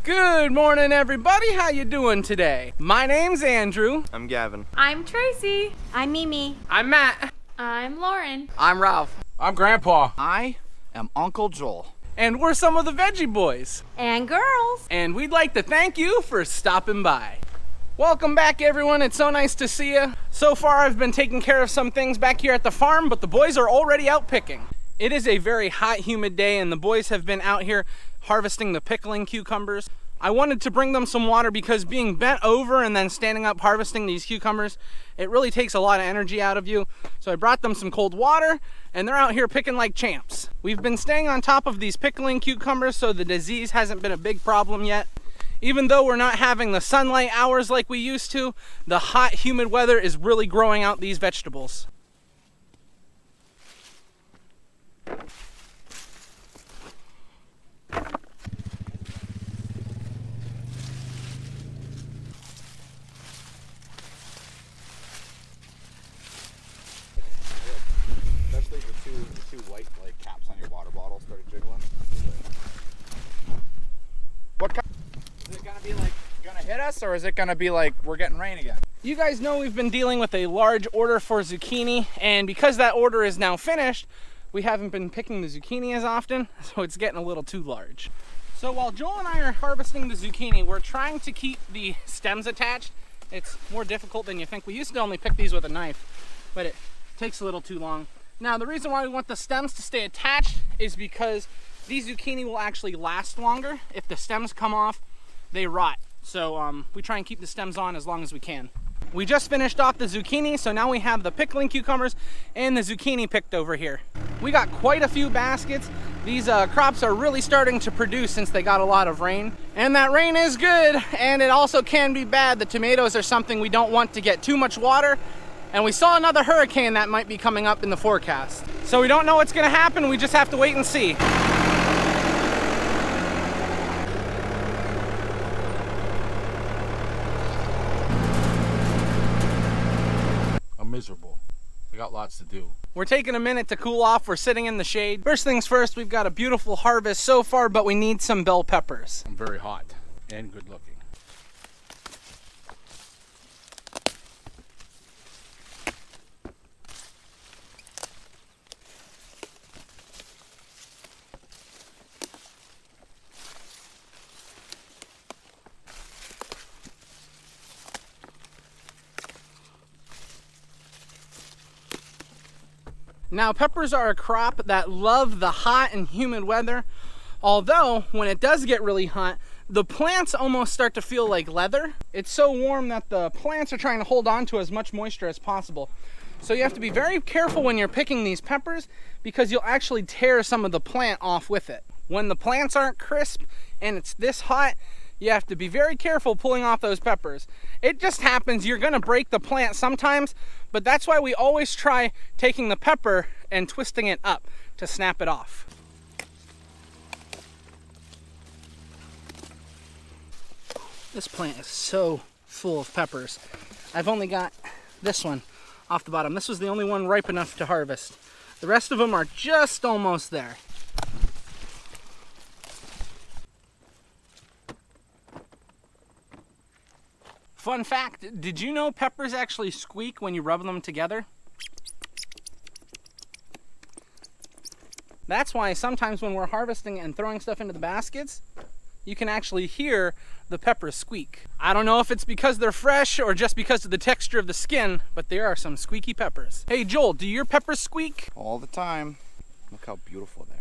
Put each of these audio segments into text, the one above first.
Good morning, everybody. How you doing today? My name's Andrew. I'm Gavin. I'm Tracy. I'm Mimi. I'm Matt. I'm Lauren. I'm Ralph. I'm Grandpa. I am Uncle Joel. And we're some of the Veggie Boys. And girls. And we'd like to thank you for stopping by. Welcome back, everyone. It's so nice to see you. So far, I've been taking care of some things back here at the farm, but the boys are already out picking. It is a very hot, humid day, and the boys have been out here harvesting the pickling cucumbers. I wanted to bring them some water because being bent over and then standing up harvesting these cucumbers, it really takes a lot of energy out of you. So I brought them some cold water, and they're out here picking like champs. We've been staying on top of these pickling cucumbers, so the disease hasn't been a big problem yet. Even though we're not having the sunlight hours like we used to, the hot, humid weather is really growing out these vegetables. Especially the two white caps on your water bottle started jiggling. What kind? Is it gonna be gonna hit us, or is it gonna be we're getting rain again? You guys know we've been dealing with a large order for zucchini, and because that order is now finished, we haven't been picking the zucchini as often, so it's getting a little too large. So while Joel and I are harvesting the zucchini, we're trying to keep the stems attached. It's more difficult than you think. We used to only pick these with a knife, but it takes a little too long. Now, the reason why we want the stems to stay attached is because these zucchini will actually last longer. If the stems come off, they rot. So we try and keep the stems on as long as we can. We just finished off the zucchini, so now we have the pickling cucumbers and the zucchini picked over here. We got quite a few baskets. These crops are really starting to produce since they got a lot of rain. And that rain is good, and it also can be bad. The tomatoes are something we don't want to get too much water, and we saw another hurricane that might be coming up in the forecast. So we don't know what's gonna happen, we just have to wait and see. Miserable. I got lots to do. We're taking a minute to cool off. We're sitting in the shade. First things first, we've got a beautiful harvest so far, but we need some bell peppers. I'm very hot and good looking. Now, peppers are a crop that love the hot and humid weather, although when it does get really hot, the plants almost start to feel like leather. It's so warm that the plants are trying to hold on to as much moisture as possible. So you have to be very careful when you're picking these peppers because you'll actually tear some of the plant off with it. When the plants aren't crisp and it's this hot, you have to be very careful pulling off those peppers. It just happens, you're gonna break the plant sometimes, but that's why we always try taking the pepper and twisting it up to snap it off. This plant is so full of peppers. I've only got this one off the bottom. This was the only one ripe enough to harvest. The rest of them are just almost there. Fun fact, did you know peppers actually squeak when you rub them together? That's why sometimes when we're harvesting and throwing stuff into the baskets, you can actually hear the peppers squeak. I don't know if it's because they're fresh or just because of the texture of the skin, but there are some squeaky peppers. Hey Joel, do your peppers squeak? All the time. Look how beautiful they are.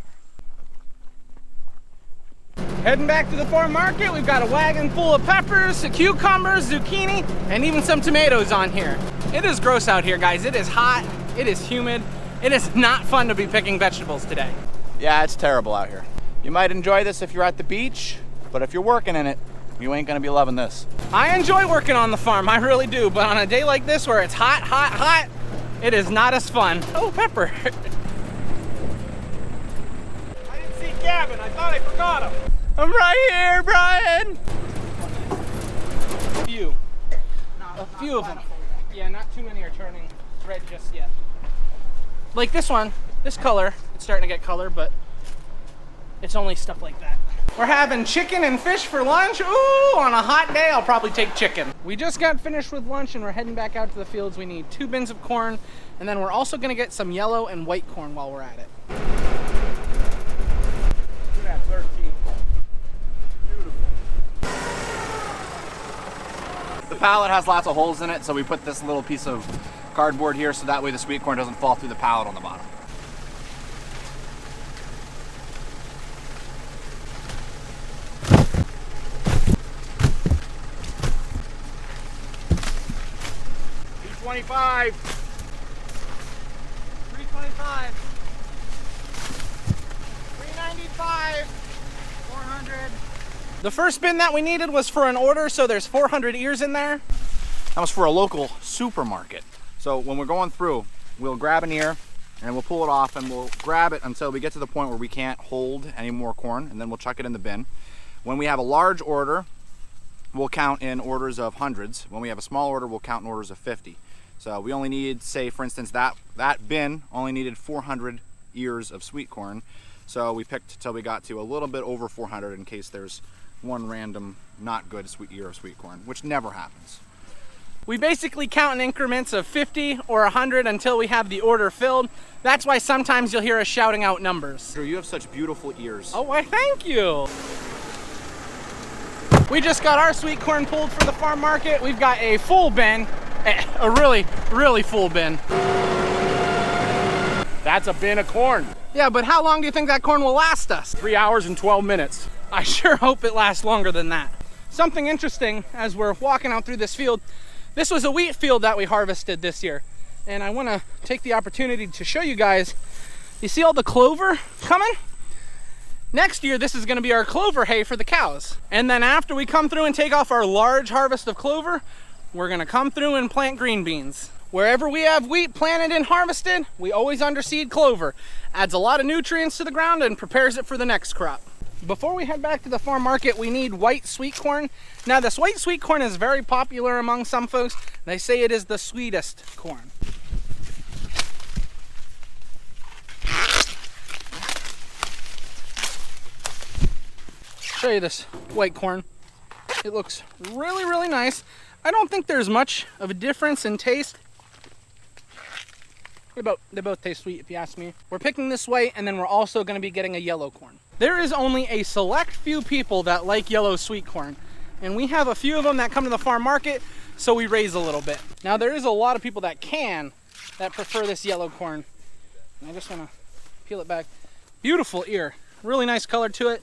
Heading back to the farm market, we've got a wagon full of peppers, cucumbers, zucchini, and even some tomatoes on here. It is gross out here, guys. It is hot, it is humid. It is not fun to be picking vegetables today. Yeah, it's terrible out here. You might enjoy this if you're at the beach, but if you're working in it, you ain't gonna be loving this. I enjoy working on the farm, I really do, but on a day like this where it's hot, hot, hot, it is not as fun. Oh, pepper. I didn't see Gavin, I thought I forgot him. I'm right here, Brian. A few of them. Yeah, not too many are turning red just yet. Like this one, this color, it's starting to get color, but it's only stuff like that. We're having chicken and fish for lunch. Ooh, on a hot day, I'll probably take chicken. We just got finished with lunch and we're heading back out to the fields. We need 2 bins of corn, and then we're also gonna get some yellow and white corn while we're at it. Look at that 13. Beautiful. The pallet has lots of holes in it, so we put this little piece of cardboard here so that way the sweet corn doesn't fall through the pallet on the bottom. $2.25. $3.25. $3.95. $400. The first bin that we needed was for an order, so there's 400 ears in there. That was for a local supermarket. So when we're going through, we'll grab an ear and we'll pull it off and we'll grab it until we get to the point where we can't hold any more corn, and then we'll chuck it in the bin. When we have a large order, we'll count in orders of hundreds. When we have a small order, we'll count in orders of 50. So we only need, say for instance, that bin only needed 400 ears of sweet corn. So we picked till we got to a little bit over 400 in case there's one random not good ear of sweet corn, which never happens. We basically count in increments of 50 or 100 until we have the order filled. That's why sometimes you'll hear us shouting out numbers. Drew, you have such beautiful ears. Oh, why thank you. We just got our sweet corn pulled for the farm market. We've got a full bin, a really, really full bin. That's a bin of corn. Yeah, but how long do you think that corn will last us? 3 hours and 12 minutes. I sure hope it lasts longer than that. Something interesting as we're walking out through this field, this was a wheat field that we harvested this year. And I want to take the opportunity to show you guys, you see all the clover coming? Next year, this is going to be our clover hay for the cows. And then after we come through and take off our large harvest of clover, we're going to come through and plant green beans. Wherever we have wheat planted and harvested, we always underseed clover. Adds a lot of nutrients to the ground and prepares it for the next crop. Before we head back to the farm market, we need white sweet corn. Now, this white sweet corn is very popular among some folks. They say it is the sweetest corn. Show you this white corn. It looks really, really nice. I don't think there's much of a difference in taste. They both taste sweet if you ask me. We're picking this white, and then we're also going to be getting a yellow corn. There is only a select few people that like yellow sweet corn, and we have a few of them that come to the farm market, so we raise a little bit. Now, there is a lot of people that prefer this yellow corn. And I just want to peel it back. Beautiful ear. Really nice color to it.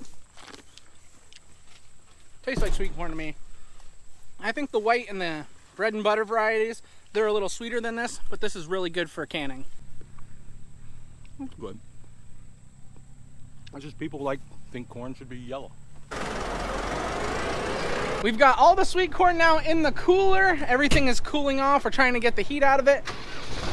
Tastes like sweet corn to me. I think the white and the bread and butter varieties, they're a little sweeter than this, but this is really good for canning. That's good. It's just people think corn should be yellow. We've got all the sweet corn now in the cooler. Everything is cooling off. We're trying to get the heat out of it.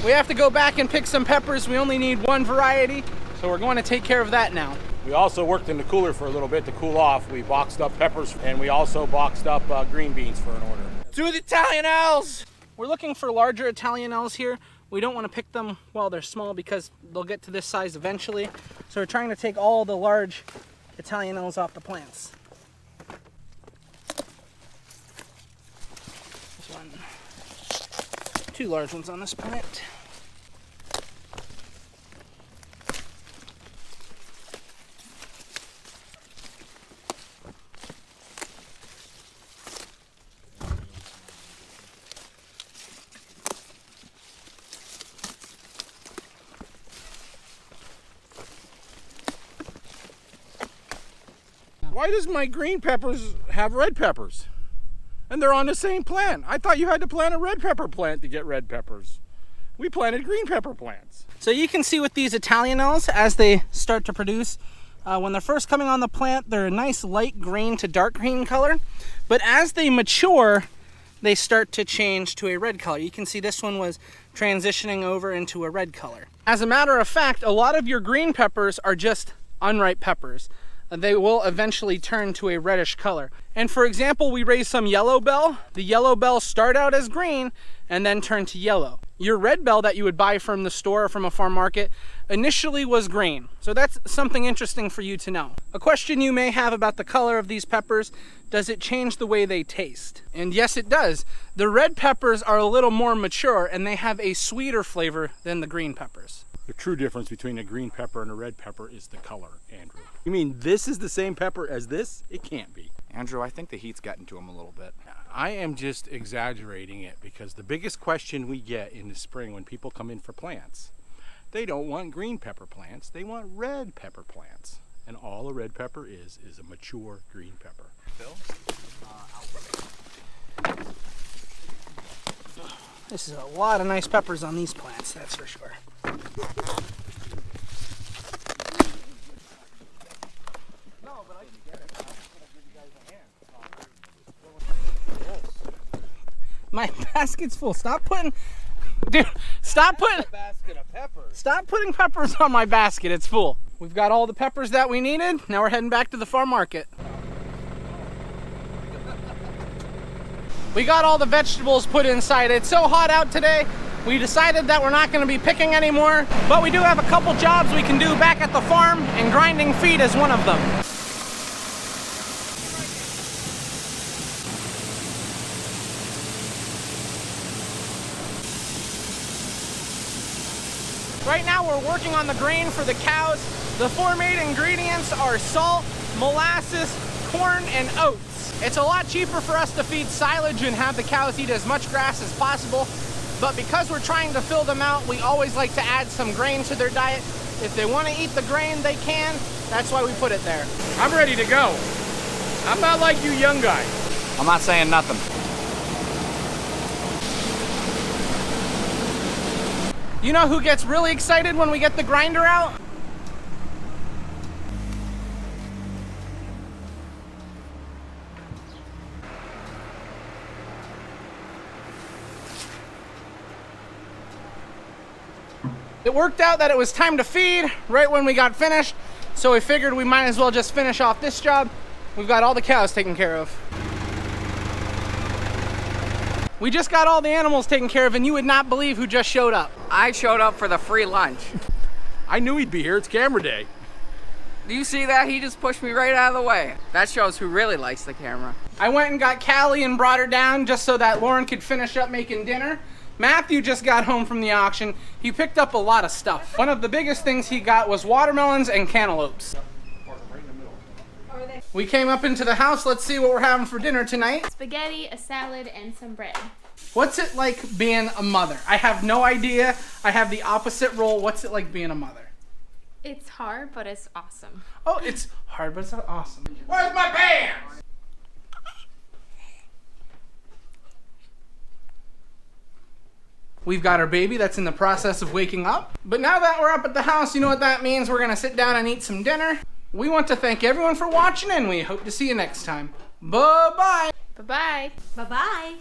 We have to go back and pick some peppers. We only need one variety, so we're going to take care of that now. We also worked in the cooler for a little bit to cool off. We boxed up peppers, and we also boxed up green beans for an order. To the Italianelles! We're looking for larger Italianelles here. We don't want to pick them while they're small because they'll get to this size eventually. So we're trying to take all the large Italianelles off the plants. This one. 2 large ones on this plant. Why does my green peppers have red peppers? And they're on the same plant. I thought you had to plant a red pepper plant to get red peppers. We planted green pepper plants. So you can see with these Italianelles, as they start to produce, when they're first coming on the plant, they're a nice light green to dark green color. But as they mature, they start to change to a red color. You can see this one was transitioning over into a red color. As a matter of fact, a lot of your green peppers are just unripe peppers. They will eventually turn to a reddish color. And for example, we raised some yellow bell. The yellow bells start out as green and then turn to yellow. Your red bell that you would buy from the store or from a farm market initially was green. So that's something interesting for you to know. A question you may have about the color of these peppers, does it change the way they taste? And yes, it does. The red peppers are a little more mature and they have a sweeter flavor than the green peppers. The true difference between a green pepper and a red pepper is the color, Andrew. You mean this is the same pepper as this? It can't be. Andrew, I think the heat's gotten to him a little bit. I am just exaggerating it because the biggest question we get in the spring when people come in for plants, they don't want green pepper plants, they want red pepper plants. And all a red pepper is a mature green pepper. This is a lot of nice peppers on these plants, that's for sure. My basket's full. Stop putting peppers on my basket. It's full. We've got all the peppers that we needed. Now we're heading back to the farm market. We got all the vegetables put inside. It's so hot out today, we decided that we're not going to be picking anymore, but we do have a couple jobs we can do back at the farm, and grinding feed is one of them. Right now we're working on the grain for the cows. The four main ingredients are salt, molasses, corn, and oats. It's a lot cheaper for us to feed silage and have the cows eat as much grass as possible, but because we're trying to fill them out, we always like to add some grain to their diet. If they want to eat the grain, they can. That's why we put it there. I'm ready to go. I'm not like you young guys. I'm not saying nothing. You know who gets really excited when we get the grinder out? It worked out that it was time to feed right when we got finished, so we figured we might as well just finish off this job. We've got all the cows taken care of. We just got all the animals taken care of, and you would not believe who just showed up. I showed up for the free lunch. I knew he'd be here. It's camera day. Do you see that? He just pushed me right out of the way. That shows who really likes the camera. I went and got Callie and brought her down just so that Lauren could finish up making dinner. Matthew just got home from the auction. He picked up a lot of stuff. One of the biggest things he got was watermelons and cantaloupes. We came up into the house. Let's see what we're having for dinner tonight. Spaghetti, a salad, and some bread. What's it like being a mother? I have no idea. I have the opposite role. What's it like being a mother? It's hard, but it's awesome. Oh, it's hard, but it's awesome. Where's my pants? We've got our baby that's in the process of waking up. But now that we're up at the house, you know what that means? We're gonna sit down and eat some dinner. We want to thank everyone for watching, and we hope to see you next time. Bye-bye. Bye-bye. Bye-bye.